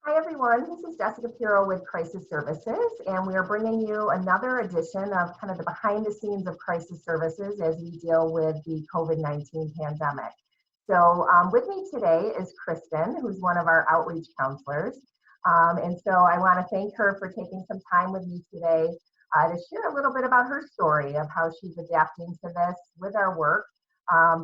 Hi, everyone. This is Jessica Pirro with Crisis Services, and we are bringing you another edition of kind of the behind the scenes of crisis services as we deal with the COVID-19 pandemic. So with me today is Kristin, who's one of our outreach counselors. And so I want to thank her for taking some time with me today to share a little bit about her story of how she's adapting to this with our work,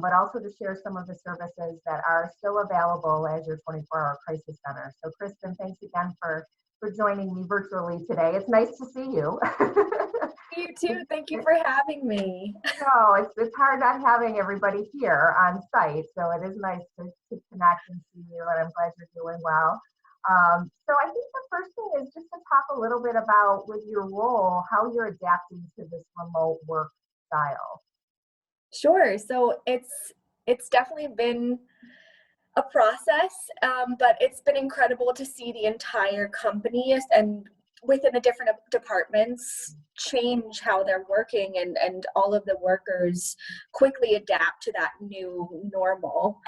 but also to share some of the services that are still available as your 24-hour crisis center. So Kristin, thanks again for joining me virtually today. It's nice to see you. You too. Thank you for having me. No, it's hard not having everybody here on site, so it is nice to connect and see you, and I'm glad you're doing well. So I think the first thing is just to talk a little bit about with your role, how you're adapting to this remote work style. Sure. So it's definitely been a process, but it's been incredible to see the entire company and within the different departments change how they're working and all of the workers quickly adapt to that new normal.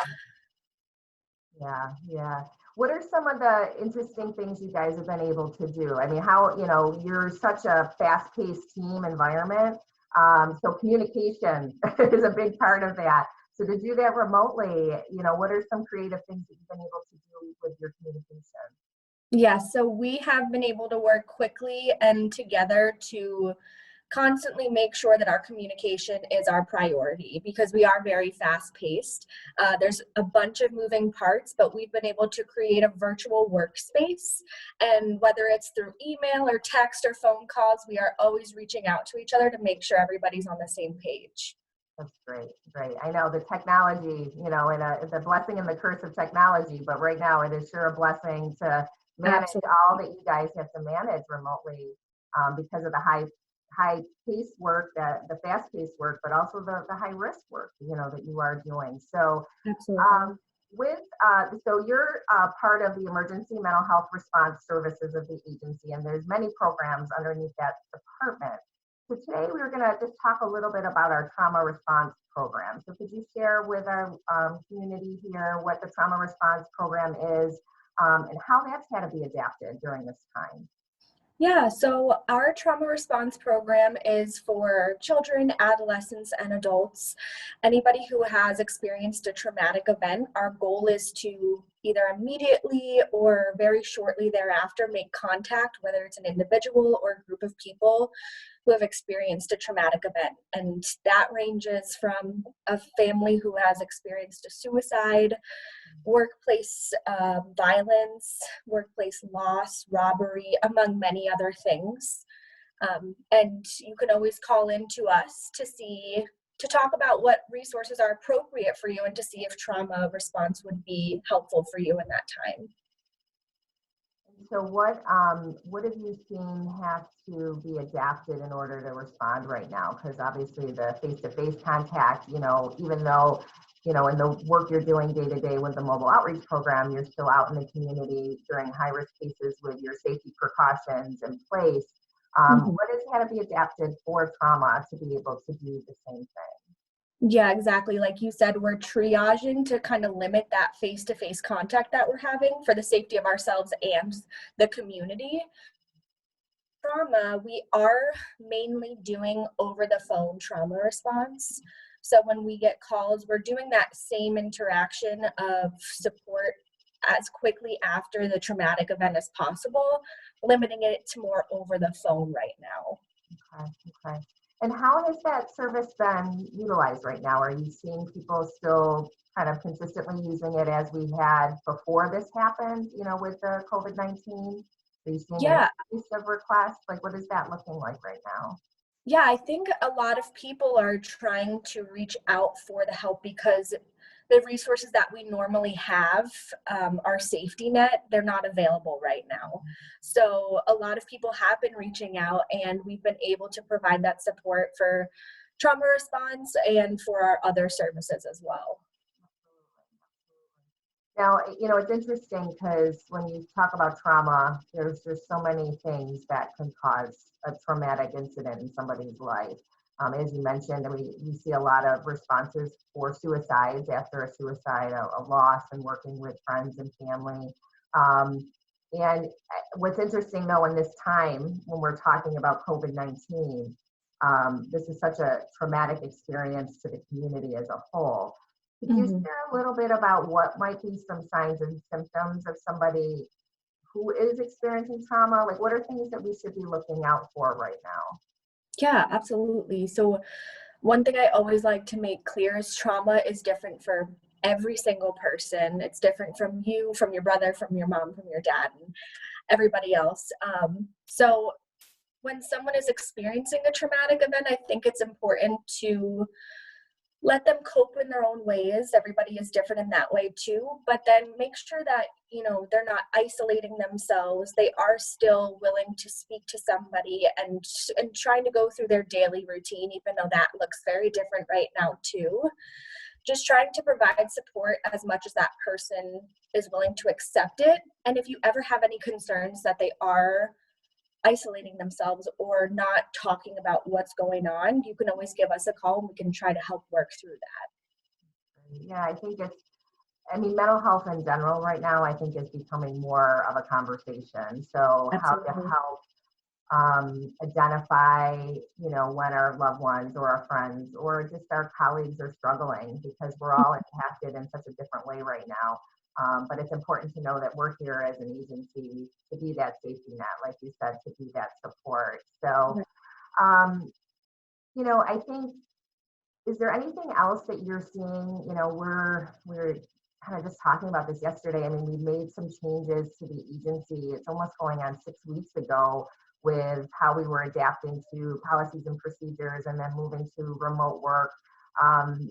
Yeah. What are some of the interesting things you guys have been able to do? I mean, how, you're such a fast-paced team environment, so communication is a big part of that. So to do that remotely, what are some creative things that you've been able to do with your communication? Yeah, so we have been able to work quickly and together to constantly make sure that our communication is our priority because we are very fast paced. There's a bunch of moving parts, but we've been able to create a virtual workspace. And whether it's through email or text or phone calls, we are always reaching out to each other to make sure everybody's on the same page. That's great. I know the technology, and the blessing and the curse of technology, but right now it is sure a blessing to manage Absolutely. all that you guys have to manage remotely because of the high pace work, the fast paced work, but also the high risk work, that you are doing. So Absolutely. so you're part of the emergency mental health response services of the agency, and there's many programs underneath that department. So today we were going to just talk a little bit about our trauma response program. So could you share with our community here what the trauma response program is and how that's had to be adapted during this time? Yeah, so our trauma response program is for children, adolescents, and adults. Anybody who has experienced a traumatic event, our goal is to either immediately or very shortly thereafter make contact, whether it's an individual or a group of people who have experienced a traumatic event. And that ranges from a family who has experienced a suicide, workplace violence, workplace loss, robbery, among many other things. And you can always call in to us to talk about what resources are appropriate for you and to see if trauma response would be helpful for you in that time. So what have you seen have to be adapted in order to respond right now? Because obviously the face-to-face contact, even though, in the work you're doing day to day with the mobile outreach program, you're still out in the community during high-risk cases with your safety precautions in place. What has had to be adapted for trauma to be able to do the same thing? Yeah, exactly. Like you said, we're triaging to kind of limit that face-to-face contact that we're having for the safety of ourselves and the community. Trauma, we are mainly doing over the phone trauma response. So when we get calls, we're doing that same interaction of support as quickly after the traumatic event as possible, limiting it to more over the phone right now. Okay. And how has that service been utilized right now? Are you seeing people still kind of consistently using it as we had before this happened, with the COVID-19? Are you seeing an Yeah, increase of requests? Like, what is that looking like right now? Yeah, I think a lot of people are trying to reach out for the help because the resources that we normally have, our safety net, they're not available right now. So a lot of people have been reaching out, and we've been able to provide that support for trauma response and for our other services as well. Now, it's interesting because when you talk about trauma, there's just so many things that can cause a traumatic incident in somebody's life. As you mentioned, and we see a lot of responses for suicides after a suicide, a loss, and working with friends and family. Um, And what's interesting though, in this time when we're talking about COVID-19, this is such a traumatic experience to the community as a whole. Could you Mhm. share a little bit about what might be some signs and symptoms of somebody who is experiencing trauma? Like, what are things that we should be looking out for right now? Yeah, absolutely. So one thing I always like to make clear is trauma is different for every single person. It's different from you, from your brother, from your mom, from your dad, and everybody else. So when someone is experiencing a traumatic event, I think it's important to let them cope in their own ways. Everybody is different in that way too, but then make sure that, they're not isolating themselves. They are still willing to speak to somebody and trying to go through their daily routine, even though that looks very different right now too. Just trying to provide support as much as that person is willing to accept it. And if you ever have any concerns that they are isolating themselves or not talking about what's going on, you can always give us a call and we can try to help work through that. Yeah, I mean, mental health in general right now, I think is becoming more of a conversation. So how to Absolutely. help identify, when our loved ones or our friends or just our colleagues are struggling, because we're all impacted in such a different way right now. But it's important to know that we're here as an agency to be that safety net, like you said, to be that support. So, Right. um, I think, is there anything else that you're seeing? We're kind of just talking about this yesterday. I mean, we made some changes to the agency. It's almost going on 6 weeks ago with how we were adapting to policies and procedures and then moving to remote work. Um,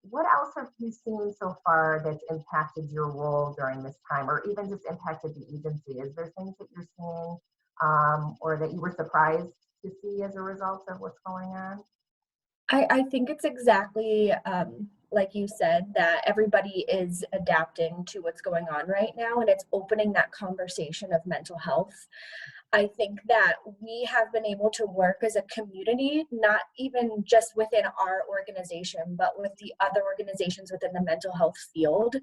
what else have you seen so far that's impacted your role during this time, or even just impacted the agency? Is there things that you're seeing, or that you were surprised to see as a result of what's going on? I think it's exactly like you said, that everybody is adapting to what's going on right now, and it's opening that conversation of mental health. I think that we have been able to work as a community, not even just within our organization, but with the other organizations within the mental health field,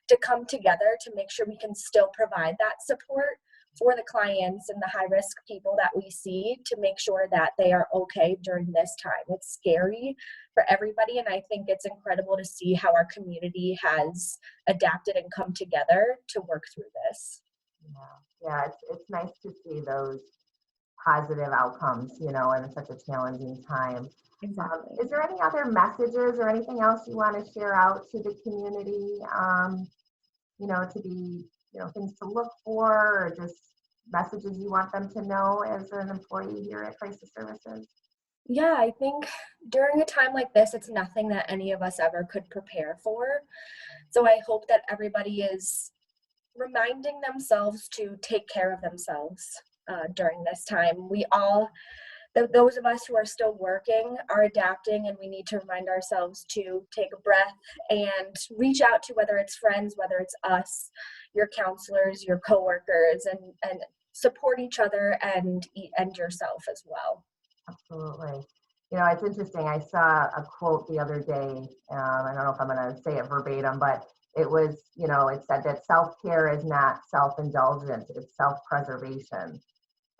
to come together to make sure we can still provide that support for the clients and the high risk people that we see, to make sure that they are okay during this time. It's scary for everybody, and I think it's incredible to see how our community has adapted and come together to work through this. Yeah, it's nice to see those positive outcomes, in such a challenging time. Exactly. Is there any other messages or anything else you want to share out to the community? To be, things to look for, or just messages you want them to know as an employee here at Crisis Services? Yeah, I think during a time like this, it's nothing that any of us ever could prepare for. So I hope that everybody is reminding themselves to take care of themselves during this time. We all, those of us who are still working, are adapting, and we need to remind ourselves to take a breath and reach out to, whether it's friends, whether it's us, your counselors, your coworkers, and support each other and yourself as well. Absolutely. It's interesting. I saw a quote the other day. I don't know if I'm going to say it verbatim, but it was, it said that self-care is not self-indulgent, it's self-preservation.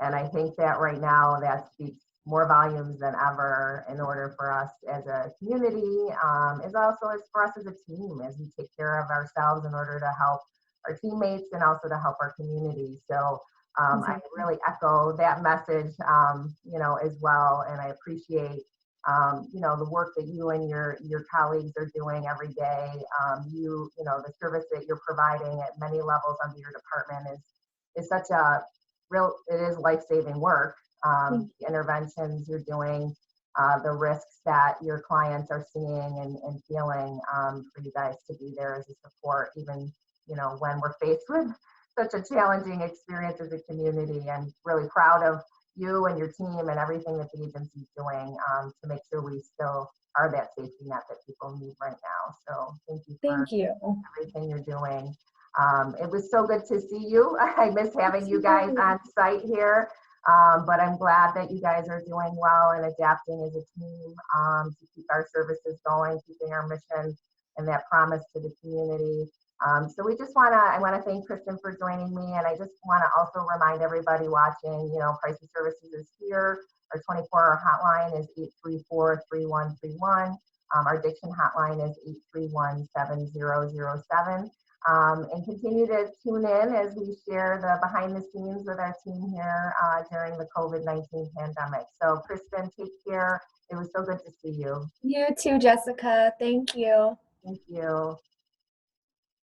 And I think that right now that speaks more volumes than ever in order for us as a community, as also as for us as a team, as we take care of ourselves in order to help our teammates and also to help our community. So I Exactly. really echo that message, as well. And I appreciate, the work that you and your colleagues are doing every day. The service that you're providing at many levels under your department is such a it is life-saving work. Thank The interventions you're doing, the risks that your clients are seeing and feeling, for you guys to be there as a support, even, when we're faced with such a challenging experience as a community. And really proud of you and your team and everything that the agency is doing, to make sure we still are that safety net that people need right now. So thank you for Thank you. everything you're doing. It was so good to see you. I miss having you guys Absolutely. on site here, but I'm glad that you guys are doing well and adapting as a team, to keep our services going, keeping our mission and that promise to the community. So I want to thank Kristin for joining me, and I just want to also remind everybody watching, Crisis Services is here. Our 24-hour hotline is 834-3131. Our addiction hotline is 831-7007. And continue to tune in as we share the behind the scenes with our team here during the COVID-19 pandemic. So Kristin, take care. It was so good to see you. You too, Jessica. Thank you. Thank you.